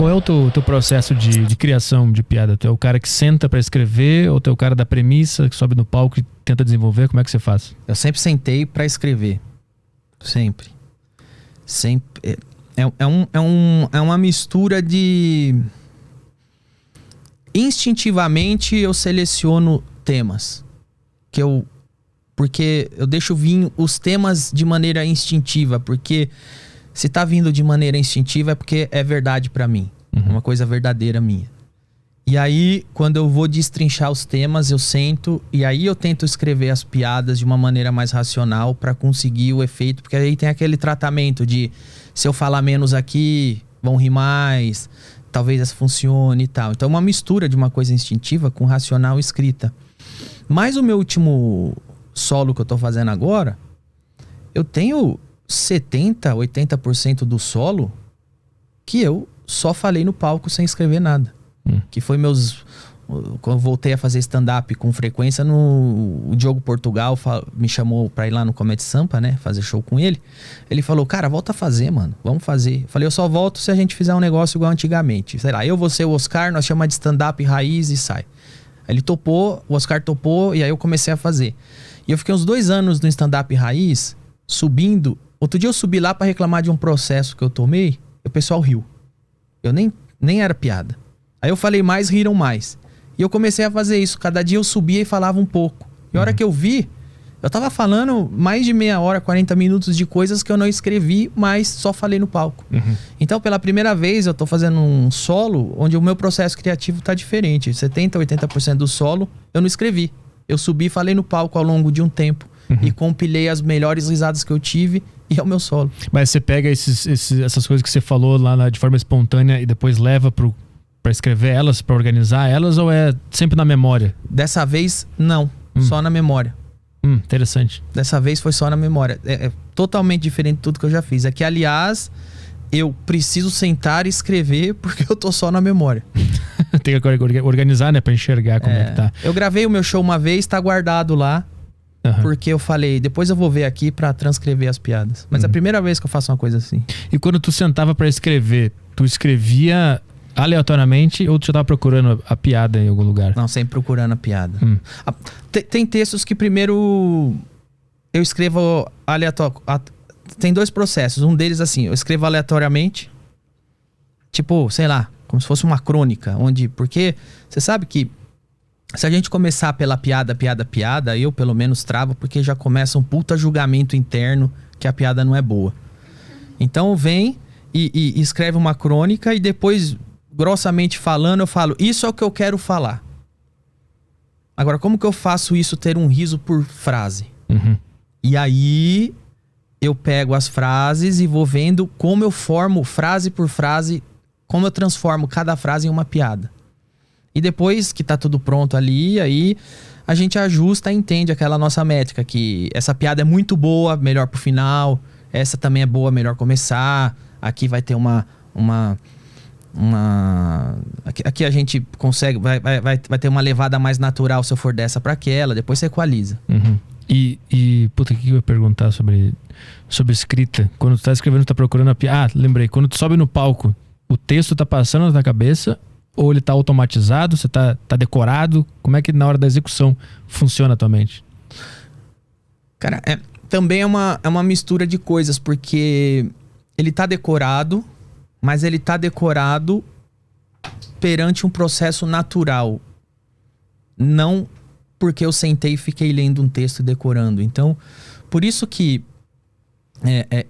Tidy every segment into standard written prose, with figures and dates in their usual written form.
Qual é o teu processo de criação de piada? Tu é o cara que senta pra escrever ou tu é o cara da premissa, que sobe no palco e tenta desenvolver? Como é que você faz? Eu sempre sentei pra escrever. Sempre. Sempre. É uma mistura de... Instintivamente eu seleciono temas. Porque eu deixo vir os temas de maneira instintiva. Porque se tá vindo de maneira instintiva é porque é verdade pra mim. É uma coisa verdadeira minha. E aí, quando eu vou destrinchar os temas, eu sento e aí eu tento escrever as piadas de uma maneira mais racional pra conseguir o efeito. Porque aí tem aquele tratamento de se eu falar menos aqui, vão rir mais, talvez essa funcione e tal. Então é uma mistura de uma coisa instintiva com racional escrita. Mas o meu último solo que eu tô fazendo agora, eu tenho 70%, 80% do solo que eu só falei no palco sem escrever nada. Que foi quando eu voltei a fazer stand-up com frequência, o Diogo Portugal me chamou pra ir lá no Comedy Sampa, né? Fazer show com ele. Ele falou, cara, volta a fazer, mano. Vamos fazer. Eu falei, eu só volto se a gente fizer um negócio igual antigamente. Sei lá, eu, você, o Oscar, nós chamamos de stand-up raiz e sai. Aí ele topou, o Oscar topou, e aí eu comecei a fazer. E eu fiquei uns 2 anos no stand-up raiz, subindo. Outro dia eu subi lá pra reclamar de um processo que eu tomei, e o pessoal riu. Eu nem era piada. Aí eu falei mais, riram mais. E eu comecei a fazer isso. Cada dia eu subia e falava um pouco. E a hora que eu vi, eu tava falando mais de meia hora, 40 minutos de coisas que eu não escrevi, mas só falei no palco. Então, pela primeira vez, eu tô fazendo um solo onde o meu processo criativo tá diferente. 70%, 80% do solo eu não escrevi. Eu subi e falei no palco ao longo de um tempo. E compilei as melhores risadas que eu tive e é o meu solo. Mas você pega essas coisas que você falou lá de forma espontânea e depois leva pra escrever elas, pra organizar elas, ou é sempre na memória? Dessa vez, não. Só na memória. Interessante. Dessa vez foi só na memória. É totalmente diferente de tudo que eu já fiz. É que, aliás, eu preciso sentar e escrever porque eu tô só na memória. Tem que organizar, né? Pra enxergar como é que tá. Eu gravei o meu show uma vez, tá guardado lá. Porque eu falei, depois eu vou ver aqui pra transcrever as piadas. Mas é a primeira vez que eu faço uma coisa assim. E quando tu sentava pra escrever, tu escrevia aleatoriamente ou tu já tava procurando a piada em algum lugar? Não, sempre procurando a piada. Tem textos que primeiro eu escrevo aleatório. Tem 2 processos. Um deles assim, eu escrevo aleatoriamente. Tipo, sei lá, como se fosse uma crônica. Porque você sabe que se a gente começar pela piada, eu pelo menos travo, porque já começa um puta julgamento interno que a piada não é boa. Então vem e escreve uma crônica e depois, grossamente falando, eu falo, isso é o que eu quero falar. Agora, como que eu faço isso ter um riso por frase? E aí eu pego as frases e vou vendo como eu formo frase por frase, como eu transformo cada frase em uma piada. E depois que tá tudo pronto ali, aí a gente ajusta e entende aquela nossa métrica, que essa piada é muito boa, melhor pro final, essa também é boa, melhor começar, aqui vai ter aqui a gente consegue, vai ter uma levada mais natural se eu for dessa pra aquela, depois você equaliza. Puta, o que eu ia perguntar sobre escrita? Quando tu tá escrevendo, tu tá procurando a piada. Lembrei, quando tu sobe no palco, o texto tá passando na tua cabeça ou ele tá automatizado, você tá decorado? Como é que na hora da execução funciona a tua mente? Cara, também é uma mistura de coisas, porque ele tá decorado, mas ele tá decorado perante um processo natural. Não porque eu sentei e fiquei lendo um texto e decorando. Então, por isso que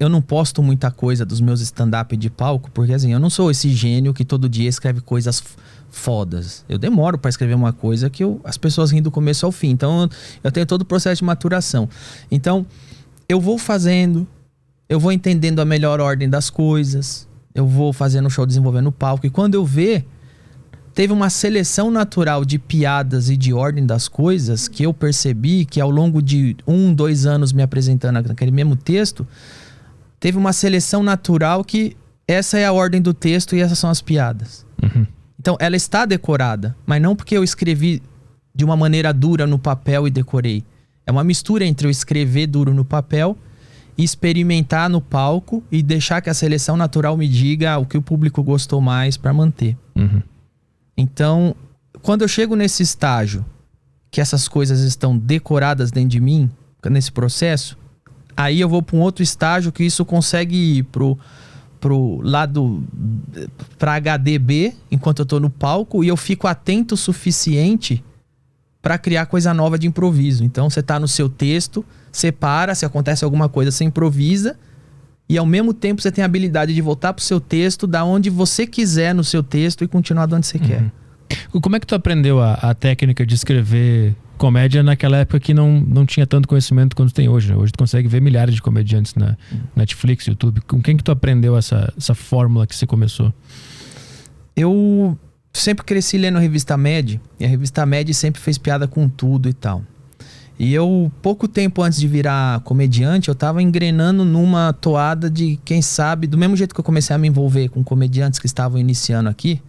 eu não posto muita coisa dos meus stand-up de palco, porque assim, eu não sou esse gênio que todo dia escreve coisas fodas. Eu demoro pra escrever uma coisa que as pessoas riem do começo ao fim. Então, eu tenho todo o processo de maturação. Então, eu vou fazendo, eu vou entendendo a melhor ordem das coisas, eu vou fazendo o show, desenvolvendo o palco, e quando eu ver, teve uma seleção natural de piadas e de ordem das coisas que eu percebi que ao longo de 2 anos me apresentando naquele mesmo texto, teve uma seleção natural que essa é a ordem do texto e essas são as piadas. Então ela está decorada, mas não porque eu escrevi de uma maneira dura no papel e decorei. É uma mistura entre eu escrever duro no papel experimentar no palco e deixar que a seleção natural me diga o que o público gostou mais para manter. Então, quando eu chego nesse estágio que essas coisas estão decoradas dentro de mim, nesse processo, aí eu vou para um outro estágio que isso consegue ir pro lado, para HDB, enquanto eu tô no palco, e eu fico atento o suficiente para criar coisa nova de improviso. Então você tá no seu texto, você para, se acontece alguma coisa, você improvisa, e ao mesmo tempo você tem a habilidade de voltar pro seu texto, da onde você quiser no seu texto e continuar de onde você quer. Como é que tu aprendeu a técnica de escrever comédia naquela época que não tinha tanto conhecimento quanto tem hoje, né? Hoje tu consegue ver milhares de comediantes na Netflix, YouTube. Com quem que tu aprendeu essa fórmula que você começou? Eu sempre cresci lendo a Revista Mad, e a Revista Mad sempre fez piada com tudo e tal. E eu, pouco tempo antes de virar comediante, eu tava engrenando numa toada de, quem sabe, do mesmo jeito que eu comecei a me envolver com comediantes que estavam iniciando aqui,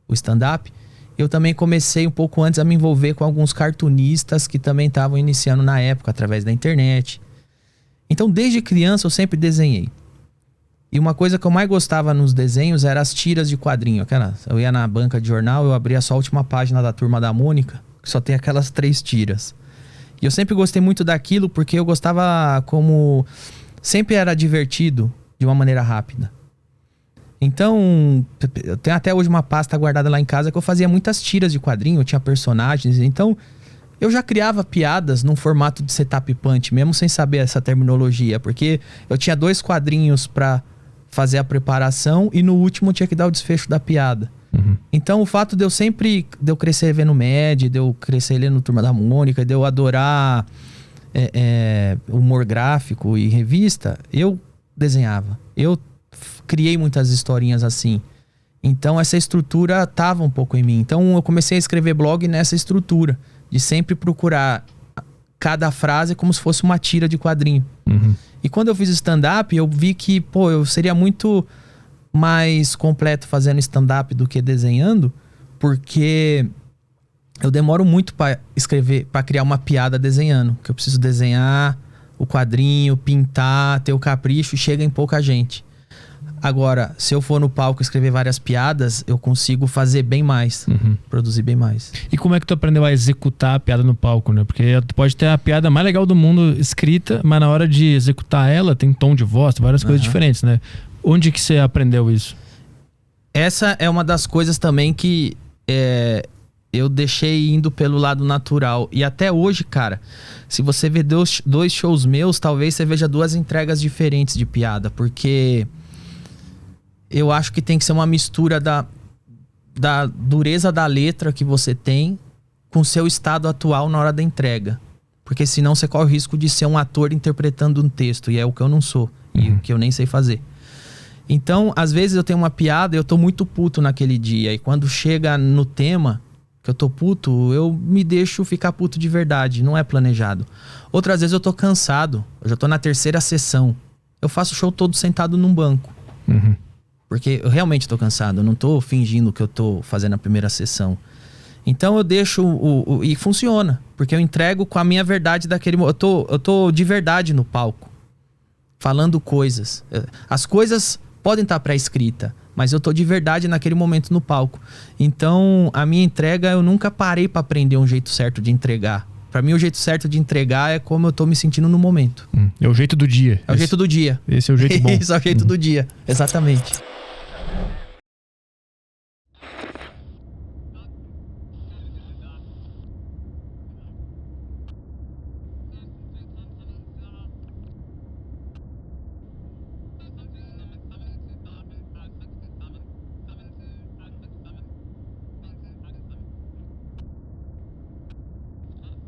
o stand-up, eu também comecei um pouco antes a me envolver com alguns cartunistas que também estavam iniciando na época, através da internet. Então, desde criança, eu sempre desenhei. E uma coisa que eu mais gostava nos desenhos era as tiras de quadrinho. Eu ia na banca de jornal, eu abria só a última página da Turma da Mônica, que só tem aquelas 3 tiras. E eu sempre gostei muito daquilo porque eu gostava como... Sempre era divertido de uma maneira rápida. Então, eu tenho até hoje uma pasta guardada lá em casa que eu fazia muitas tiras de quadrinho, eu tinha personagens. Então, eu já criava piadas num formato de setup punch, mesmo sem saber essa terminologia. Porque eu tinha 2 quadrinhos pra fazer a preparação e no último eu tinha que dar o desfecho da piada. Então, o fato de eu crescer vendo Mad, de eu crescer lendo Turma da Mônica, de eu adorar humor gráfico e revista, eu desenhava. Eu criei muitas historinhas assim. Então essa estrutura tava um pouco em mim. Então eu comecei a escrever blog nessa estrutura, de sempre procurar cada frase como se fosse uma tira de quadrinho. E quando eu fiz stand-up, eu vi que, pô, eu seria muito mais completo fazendo stand-up do que desenhando, porque eu demoro muito para escrever, para criar uma piada desenhando, que eu preciso desenhar o quadrinho, pintar, ter o capricho, e chega em pouca gente. Agora, se eu for no palco escrever várias piadas, eu consigo fazer bem mais, produzir bem mais. E como é que tu aprendeu a executar a piada no palco, né? Porque tu pode ter a piada mais legal do mundo escrita, mas na hora de executar ela, tem tom de voz, várias coisas diferentes, né? Onde que você aprendeu isso? Essa é uma das coisas também que eu deixei indo pelo lado natural. E até hoje, cara, se você ver 2 shows meus, talvez você veja 2 entregas diferentes de piada, porque... eu acho que tem que ser uma mistura da dureza da letra que você tem com o seu estado atual na hora da entrega. Porque senão você corre o risco de ser um ator interpretando um texto. E é o que eu não sou. E o que eu nem sei fazer. Então, às vezes eu tenho uma piada e eu tô muito puto naquele dia. E quando chega no tema que eu tô puto, eu me deixo ficar puto de verdade. Não é planejado. Outras vezes eu tô cansado. Eu já tô na 3ª sessão. Eu faço o show todo sentado num banco. Porque eu realmente tô cansado, eu não tô fingindo que eu tô fazendo a primeira sessão. Então eu deixo e funciona, porque eu entrego com a minha verdade daquele momento. Eu tô de verdade no palco, falando coisas. As coisas podem estar pré-escrita, mas eu tô de verdade naquele momento no palco. Então a minha entrega, eu nunca parei pra aprender um jeito certo de entregar. Pra mim, o jeito certo de entregar é como eu tô me sentindo no momento. É o jeito do dia. É o jeito do dia. Esse é o jeito bom. Esse é o jeito do dia, exatamente.